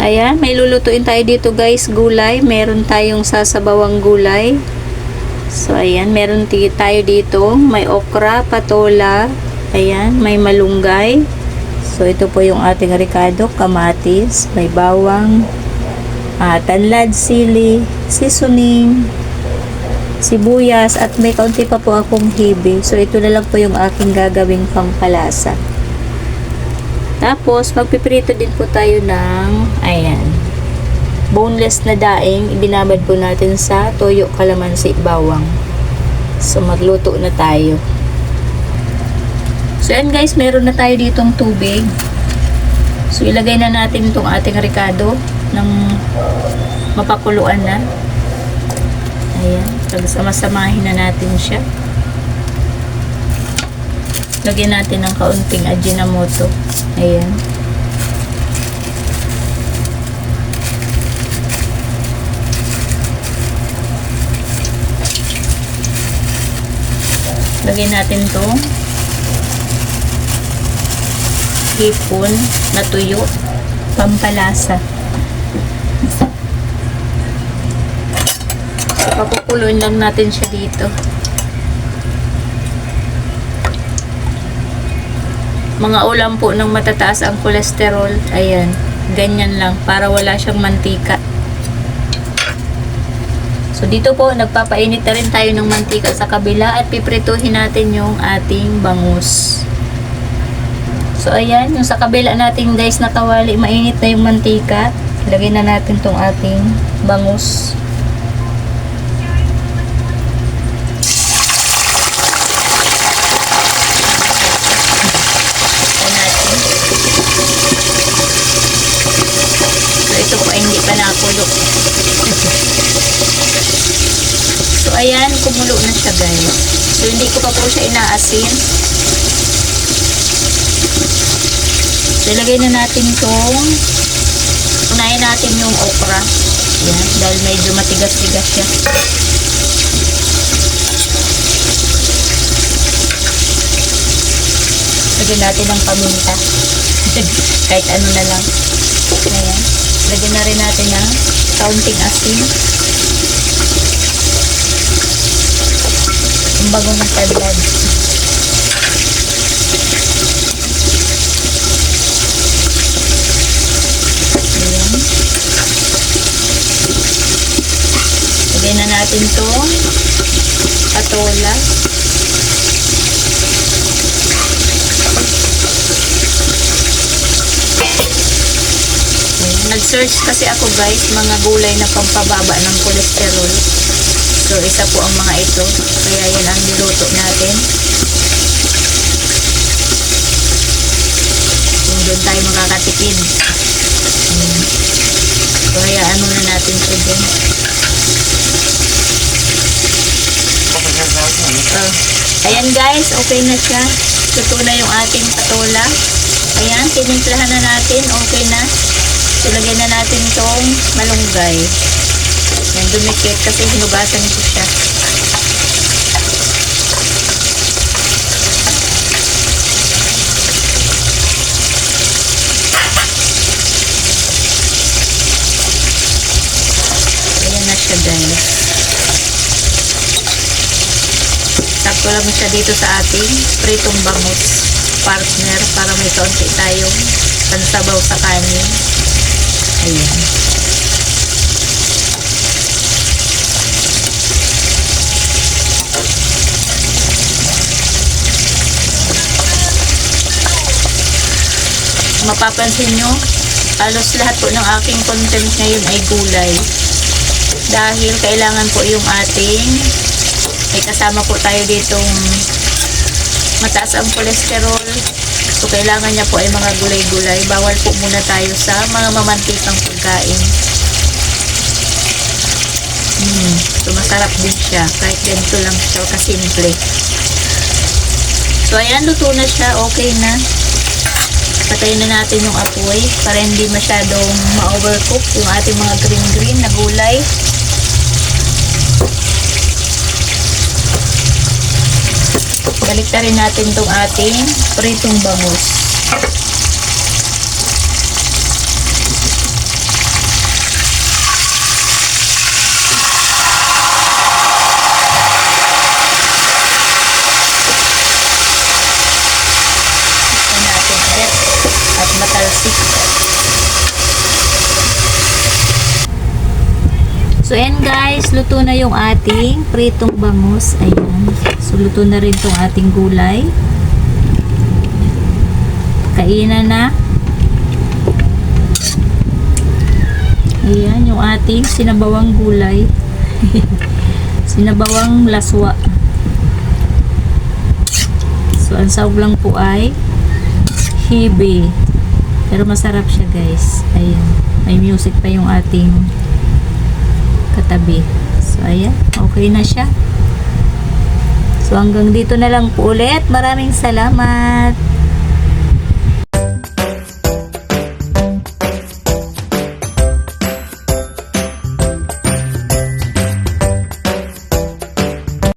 Ayan, may lulutuin tayo dito guys, gulay. Meron tayong sasabawang gulay. So, ayan, meron tayo dito. May okra, patola. Ayan, may malunggay. So, ito po yung ating ricado, kamatis, may bawang, tanlad, sili, seasoning, sibuyas, at may kaunti pa po akong hibe. So, ito na lang po yung aking gagawing pampalasa. Tapos, magpiprito din po tayo ng, ayan, boneless na daing. Ibinabad po natin sa toyo, kalamansi, bawang. So, magluto na tayo. So, ayan guys, meron na tayo ditong tubig. So, ilagay na natin itong ating ricado ng mapakuluan na. Ayan, pagsama-samahin na natin siya. Lagyan natin ng kaunting Ajinomoto. Ayan. Lagyan natin to hipon na tuyo, pampalasa. Pakukuloyin lang natin siya dito. Mga ulam po ng matataas ang kolesterol, ayan, ganyan lang, para wala siyang mantika. So, dito po, nagpapainit na rin tayo ng mantika sa kabila at piprituhin natin yung ating bangus. So, ayan, yung sa kabila natin guys na kawali, mainit na yung mantika. Lagay na natin tong ating bangus. Ito po ay hindi pa nakulo. So, ayan, kumulo na siya guys. So, hindi ko pa po siya inaasin. So, ilagay na natin itong, unahin natin yung okra. Ayan, dahil medyo matigas-tigas siya. Lagyan natin ng paminta. Kahit ano na lang. Ayan. Lagyan na rin natin ng kaunting asin. Ang bago ng tanlad. Ayan. Lagyan na natin itong patola. Nag-search kasi ako guys, mga gulay na pampababa ng kolesterol. So, isa po ang mga ito. Kaya yan ang niluto natin. Kung doon tayo makakatipid. So, kaya ano na natin ito dun. Ayan guys, okay na siya. Luto na yung ating patola. Ayan, tinimplahan na natin. Okay na. Ilagay na natin itong malunggay. Yan, dumikit kasi hinugasan ko siya. Ayan na siya guys. Sakto lang siya dito sa ating pritong bangus partner para may kaunti tayong pansabaw sa kanin. Ayan. Mapapansin nyo, halos lahat po ng aking content ngayon ay gulay. Dahil kailangan po yung ating, may kasama po tayo ditong mataas ang kolesterol. So, kailangan niya po ay mga gulay-gulay. Bawal po muna tayo sa mga mamantikang pagkain. So, masarap din siya. Kahit ganito lang siya, kasimple. So, ayan, luto na siya. Okay na. Patayin na natin yung apoy para hindi masyadong ma-overcook yung ating mga green-green na gulay. Baliktarin natin tong ating pritong bangus. guys, luto na yung ating pritong bangus. Ayan. So, luto na rin tong ating gulay. Kainan na. Ayan, yung ating sinabawang gulay. Sinabawang laswa. So, ang sahog lang po ay hibe. Pero masarap siya, guys. Ayan. May music pa yung ating katabi. So, ayan. Okay na siya. So, hanggang dito na lang po ulit. Maraming salamat.